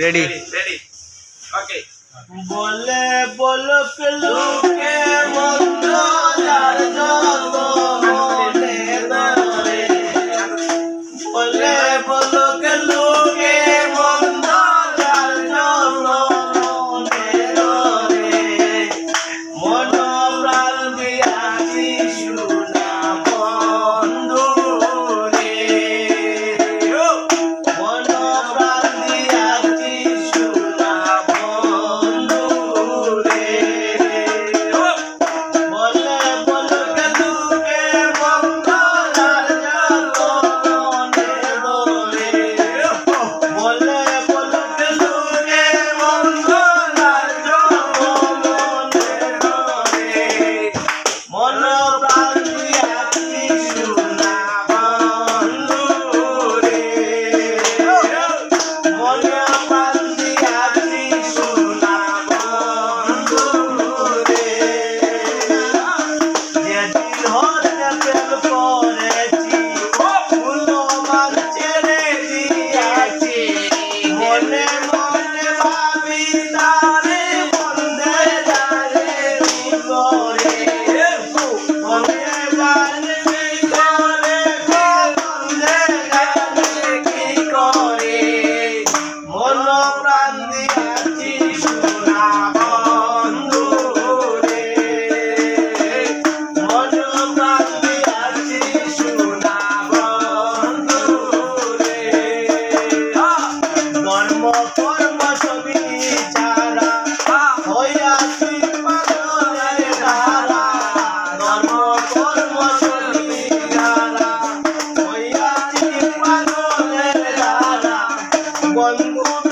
ready ready okay বলে বলক লোকে মন্দ যার যত মনে ধরে বলে বলক লোকে মন্দ যার যত মনে ধরে মন প্রাণ দিয়াছি শুনা বন্ধু রে মন প্রাণ দিয়াছি শুনা বন্ধু রে বলে বলক লোকে মন্দ যার যত মনে ধরে বলে বলক লোকে মন্দ যার যত মনে ধরে মন প্রাণ দিয়াছি শুনা বন্ধু রে মন প্রাণ দিয়াছি শুনা বন্ধু রে যেদিন হতে প্রেম করেছি মূল্যবান ছেড়ে দিয়াছি মনে মনে ভাবি তারে বন্ধে যারে করে বন্ধে যারে করে বন্ধে যারে কি করে মন প্রাণ দিয়াছি শুনা বন্ধু রে মন প্রাণ দিয়াছি শুনা বন্ধু রে ধর্ম কর্ম সবই ছাড়া হইয়াছি পাগলের ধারা ধর্ম কর্ম সবই ছাড়া হইয়াছি পাগলের ধারা বন্ধু